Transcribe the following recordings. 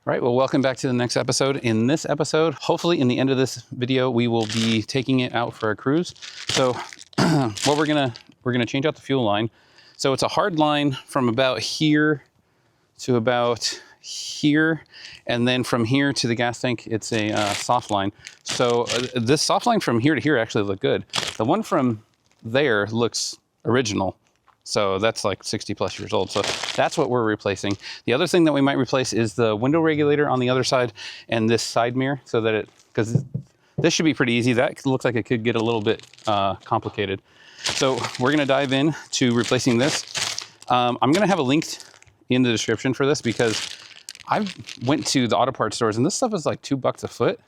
All right, well, welcome back to the next episode. In this episode, hopefully in the end of this video, we will be taking it out for a cruise. So what we're gonna change out the fuel line. So it's a hard line from about here to about here. And then from here to the gas tank, it's a soft line. So this soft line from here to here actually looked good. The one from there looks original. So that's like 60 plus years old. So that's what we're replacing. The other thing that we might replace is the window regulator on the other side and this side mirror, so that because this should be pretty easy. That looks like it could get a little bit complicated. So we're gonna dive in to replacing this. I'm gonna have a link in the description for this because I went to the auto parts stores and this stuff is like $2 a foot.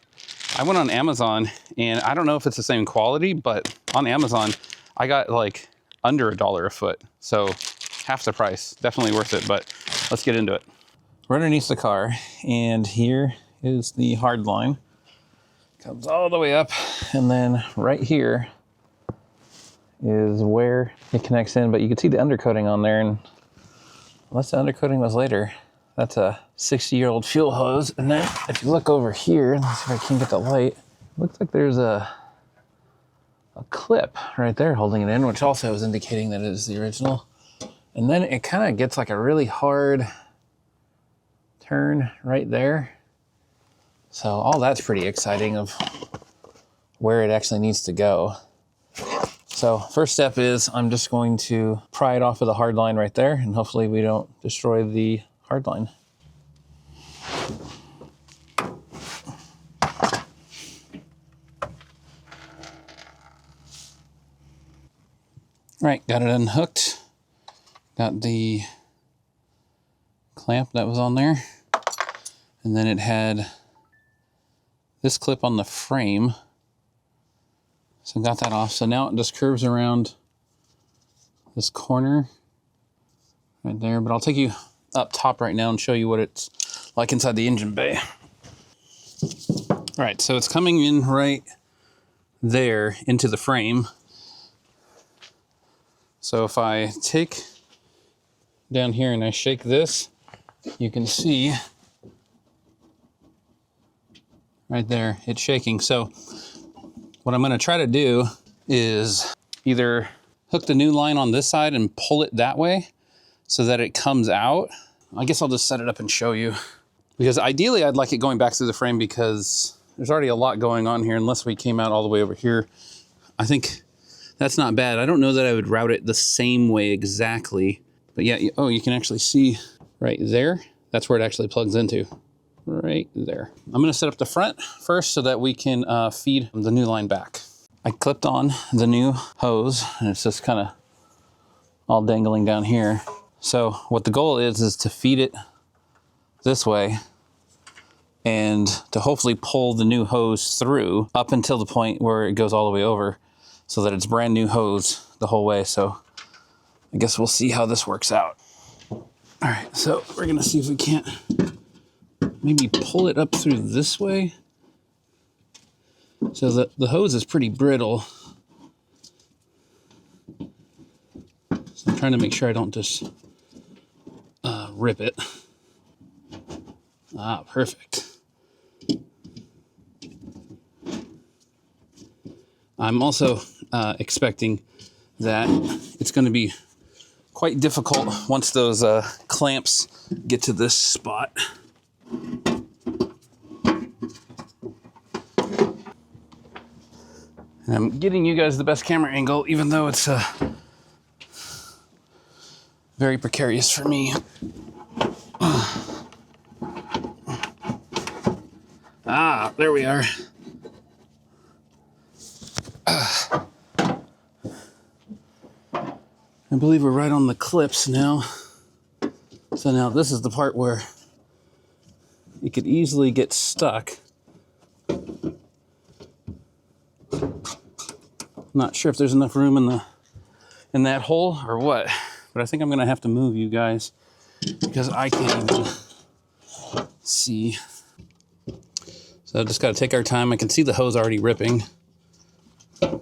I went on Amazon and I don't know if it's the same quality, but on Amazon, I got like under $1 a foot. So half the price, definitely worth it, but let's get into it. We're underneath the car and here is the hard line. Comes all the way up. And then right here is where it connects in, but you can see the undercoating on there, and unless the undercoating was later, that's a 60-year-old fuel hose. And then if you look over here, let's see if I can get the light, looks like there's a clip right there holding it in, which also is indicating that it is the original. And then it kind of gets like a really hard turn right there. So all that's pretty exciting of where it actually needs to go. So first step is I'm just going to pry it off of the hard line right there, and hopefully we don't destroy the hard line. All right, got it unhooked. Got the clamp that was on there. And then it had this clip on the frame. So got that off. So now it just curves around this corner right there. But I'll take you up top right now and show you what it's like inside the engine bay. All right, so it's coming in right there into the frame. So if I take down here and I shake this, you can see right there, it's shaking. So what I'm gonna try to do is either hook the new line on this side and pull it that way so that it comes out. I guess I'll just set it up and show you, because ideally I'd like it going back through the frame because there's already a lot going on here unless we came out all the way over here. I think that's not bad. I don't know that I would route it the same way exactly, but yeah, oh, you can actually see right there. That's where it actually plugs into, right there. I'm gonna set up the front first so that we can feed the new line back. I clipped on the new hose and it's just kind of all dangling down here. So what the goal is to feed it this way and to hopefully pull the new hose through up until the point where it goes all the way over, so that it's brand new hose the whole way. So I guess we'll see how this works out. All right, so we're gonna see if we can't maybe pull it up through this way. So the hose is pretty brittle. So I'm trying to make sure I don't just rip it. Ah, perfect. I'm also expecting that it's going to be quite difficult once those clamps get to this spot. And I'm getting you guys the best camera angle, even though it's very precarious for me. Ah, there we are. I believe we're right on the clips now. So now this is the part where it could easily get stuck. Not sure if there's enough room in that hole or what, but I think I'm gonna have to move you guys because I can't even see. So I just gotta take our time. I can see the hose already ripping,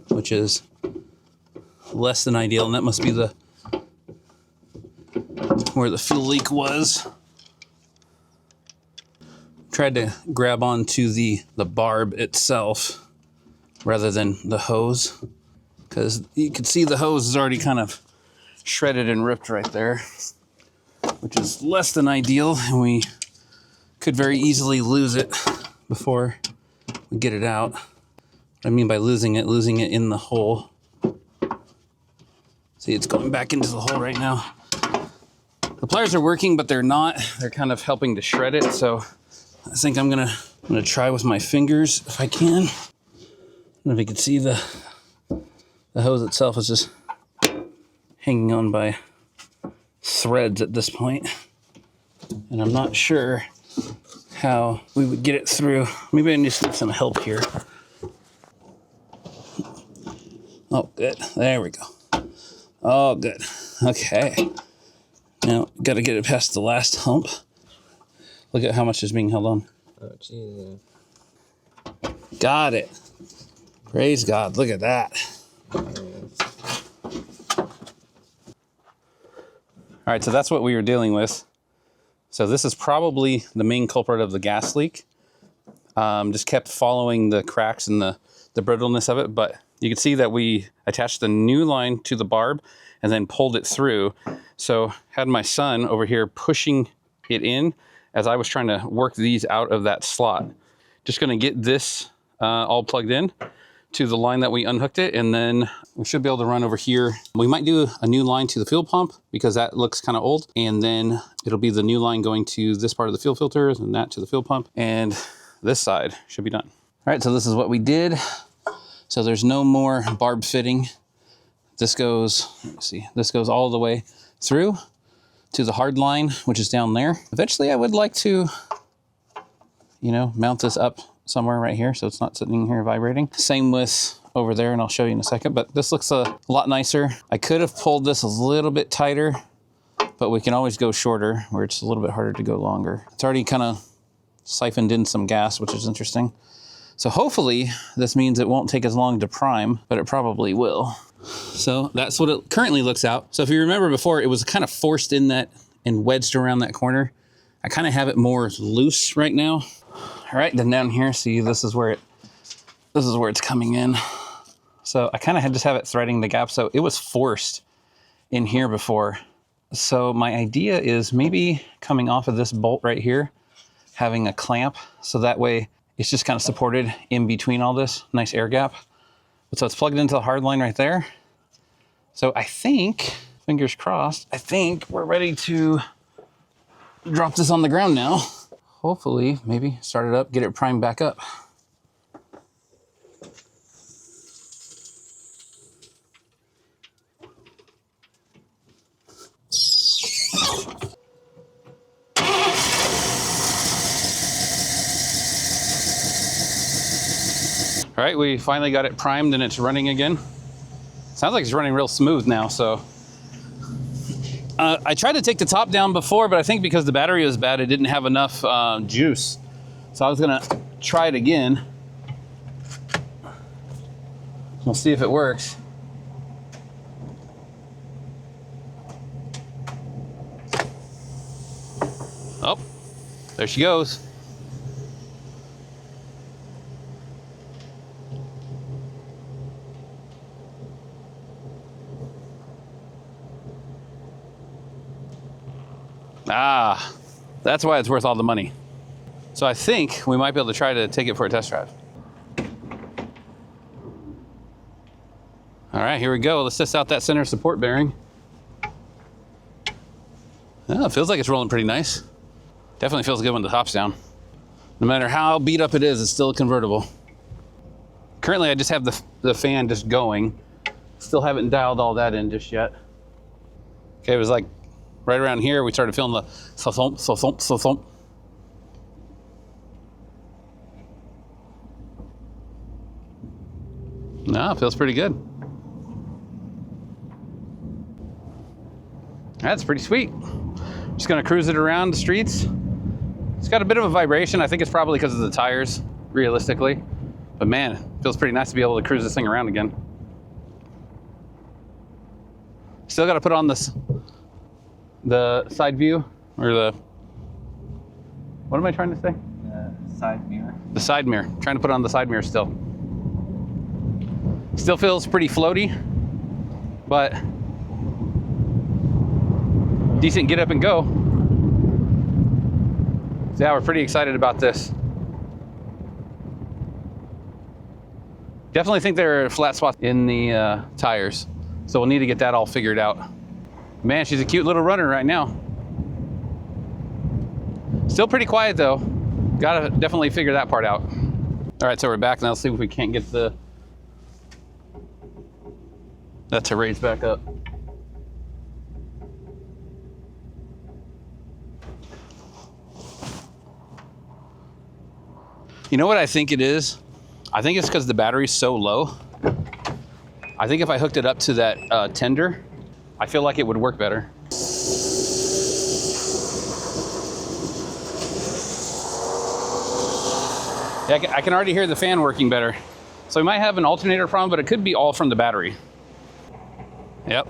which is less than ideal, and that must be where the fuel leak was. tried to grab onto the barb itself rather than the hose, because you can see the hose is already kind of shredded and ripped right there, which is less than ideal, and we could very easily lose it before we get it out. What I mean by losing it in the hole. See, it's going back into the hole right now. The pliers are working, but they're not. They're kind of helping to shred it, so I think I'm gonna try with my fingers if I can. I don't know if you can see the hose itself is just hanging on by threads at this point, and I'm not sure how we would get it through. Maybe I just need some help here. Oh, good. There we go. Oh, good. Okay. Now, got to get it past the last hump. Look at how much is being held on. Oh, geez. Got it. Praise God. Look at that. All right, so that's what we were dealing with. So this is probably the main culprit of the gas leak. Just kept following the cracks and the brittleness of it, but you can see that we attached the new line to the barb and then pulled it through. So had my son over here pushing it in as I was trying to work these out of that slot. Just gonna get this all plugged in to the line that we unhooked it, and then we should be able to run over here. We might do a new line to the fuel pump because that looks kind of old, and then it'll be the new line going to this part of the fuel filters and that to the fuel pump, and this side should be done. All right, so this is what we did. So there's no more barb fitting. This goes, let's see, this goes all the way through to the hard line, which is down there. Eventually I would like to, you know, mount this up somewhere right here so it's not sitting here vibrating. Same with over there, and I'll show you in a second, but this looks a lot nicer. I could have pulled this a little bit tighter, but we can always go shorter where it's a little bit harder to go longer. It's already kind of siphoned in some gas, which is interesting. So hopefully this means it won't take as long to prime, but it probably will. So that's what it currently looks out. So if you remember before, it was kind of forced in that and wedged around that corner. I kind of have it more loose right now. All right, then down here, see, this is where it's coming in. So I kind of just have it threading the gap. So it was forced in here before. So my idea is maybe coming off of this bolt right here, having a clamp, so that way it's just kind of supported in between all this, nice air gap. So it's plugged into the hard line right there. So I think, fingers crossed, I think we're ready to drop this on the ground now. Hopefully, maybe start it up, get it primed back up. All right, we finally got it primed and it's running again. Sounds like it's running real smooth now, so. I tried to take the top down before, but I think because the battery was bad, it didn't have enough juice. So I was gonna try it again. We'll see if it works. Oh, there she goes. Ah, that's why it's worth all the money. So I think we might be able to try to take it for a test drive. All right, here we go. Let's test out that center support bearing. Yeah, it feels like it's rolling pretty nice. Definitely feels good when the top's down. No matter how beat up it is, it's still a convertible. Currently, I just have the fan just going. Still haven't dialed all that in just yet. Okay, it was like right around here, we started feeling the thump, thump, thump. No, it feels pretty good. That's pretty sweet. Just gonna cruise it around the streets. It's got a bit of a vibration. I think it's probably because of the tires, realistically. But man, it feels pretty nice to be able to cruise this thing around again. Still gotta put on the side view, or the, what am I trying to say? side mirror. The side mirror. Trying to put on the side mirror still. Still feels pretty floaty, but decent get up and go. So yeah, we're pretty excited about this. Definitely think there are flat spots in the tires, so we'll need to get that all figured out. Man, she's a cute little runner right now. Still pretty quiet though. Gotta definitely figure that part out. All right, so we're back now. Let's see if we can't get that to raise back up. You know what I think it is? I think it's because the battery's so low. I think if I hooked it up to that tender, I feel like it would work better. Yeah, I can already hear the fan working better. So we might have an alternator problem, but it could be all from the battery. Yep.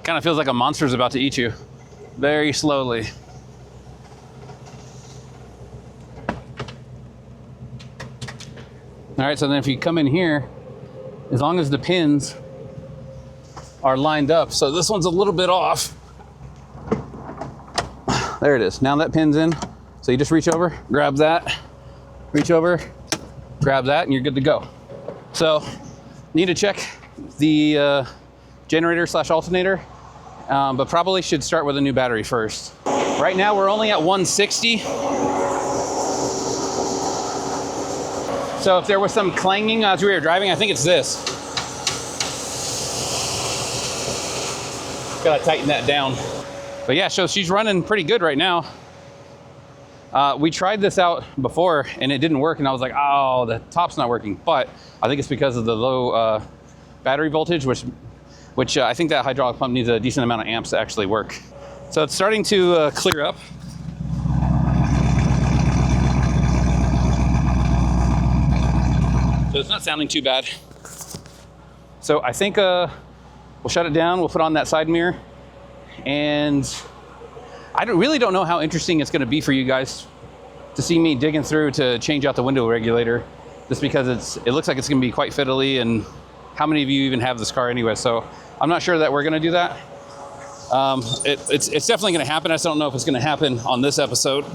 Kind of feels like a monster's about to eat you. Very slowly. All right, so then if you come in here, as long as the pins are lined up, so this one's a little bit off. There it is. Now that pin's in. So you just reach over, grab that, reach over, grab that, and you're good to go. So need to check the generator / alternator, but probably should start with a new battery first. Right now we're only at 160. So if there was some clanging as we were driving, I think it's this. Gotta tighten that down. But yeah, so she's running pretty good right now. We tried this out before and it didn't work, and I was like, oh, the top's not working. But I think it's because of the low battery voltage, which I think that hydraulic pump needs a decent amount of amps to actually work. So it's starting to clear up. So it's not sounding too bad. So I think we'll shut it down. We'll put on that side mirror. And I really don't know how interesting it's gonna be for you guys to see me digging through to change out the window regulator, just because it looks like it's gonna be quite fiddly, and how many of you even have this car anyway? So I'm not sure that we're gonna do that. It's definitely gonna happen. I just don't know if it's gonna happen on this episode.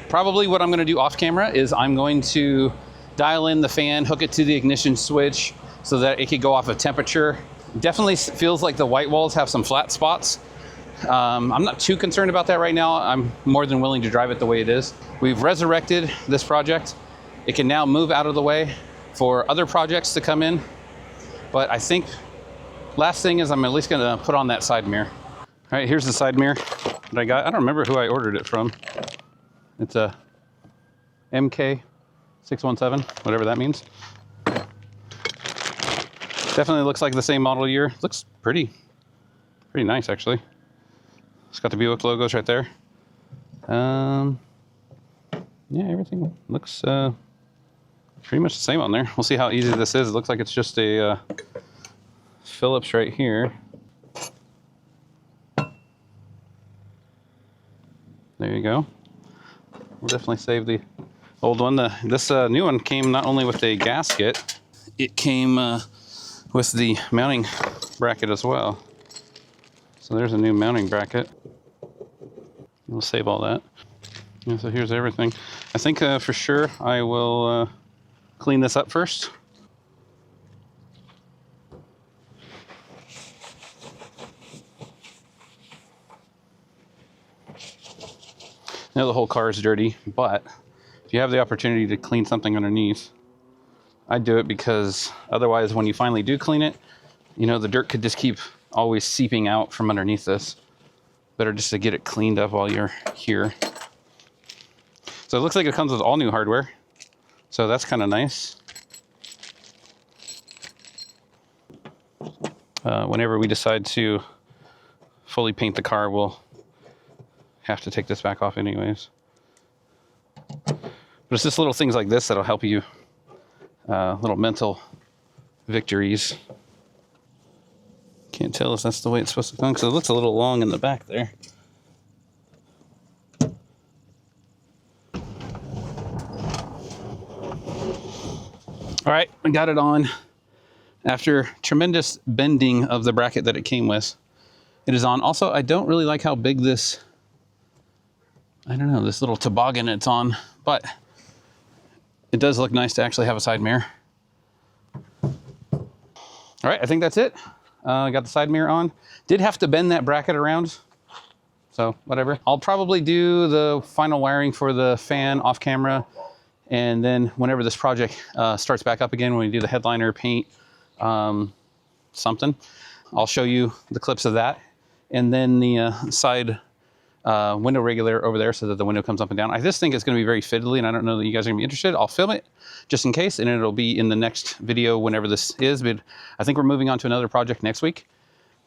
Probably what I'm gonna do off camera is I'm going to dial in the fan, hook it to the ignition switch so that it could go off of temperature. Definitely feels like the white walls have some flat spots. I'm not too concerned about that right now. I'm more than willing to drive it the way it is. We've resurrected this project. It can now move out of the way for other projects to come in. But I think last thing is I'm at least gonna put on that side mirror. All right, here's the side mirror that I got. I don't remember who I ordered it from. It's a MK617, whatever that means. Definitely looks like the same model year. Looks pretty nice actually. It's got the Buick logos right there. Yeah, everything looks pretty much the same on there. We'll see how easy this is. It looks like it's just a Phillips right here. There you go. We'll definitely save the old one. This new one came not only with a gasket, it came with the mounting bracket as well. So there's a new mounting bracket. We'll save all that. Yeah, so here's everything. I think for sure I will clean this up first. Now the whole car is dirty, but if you have the opportunity to clean something underneath, I'd do it, because otherwise when you finally do clean it, you know, the dirt could just keep always seeping out from underneath this. Better just to get it cleaned up while you're here. So it looks like it comes with all new hardware. So that's kind of nice. Whenever we decide to fully paint the car, we'll have to take this back off anyways. But it's just little things like this that'll help you little mental victories. Can't tell if that's the way it's supposed to come because it looks a little long in the back there. All right, I got it on. After tremendous bending of the bracket that it came with, it is on. Also, I don't really like how big this, I don't know, this little toboggan it's on, but it does look nice to actually have a side mirror. All right, I think that's it. I got the side mirror on. Did have to bend that bracket around, so whatever. I'll probably do the final wiring for the fan off camera, and then whenever this project starts back up again, when we do the headliner, paint, something, I'll show you the clips of that. And then the side window regulator over there so that the window comes up and down. I just think it's going to be very fiddly, and I don't know that you guys are going to be interested. I'll film it just in case, and it'll be in the next video whenever this is. But I think we're moving on to another project next week.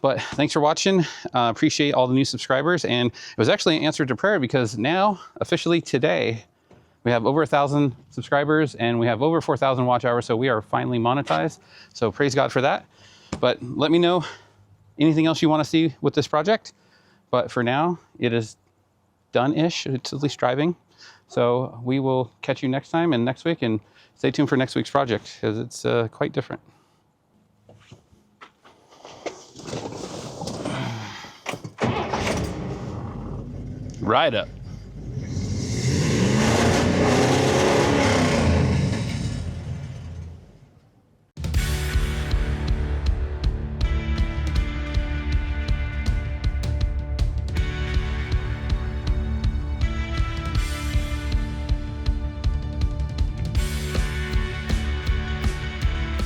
But thanks for watching. Appreciate all the new subscribers. And it was actually an answer to prayer because now, officially today, we have over 1,000 subscribers and we have over 4,000 watch hours. So we are finally monetized. So praise God for that. But let me know anything else you want to see with this project. But for now, it is done-ish. It's at least driving. So we will catch you next time and next week, and stay tuned for next week's project because it's quite different. Ride up.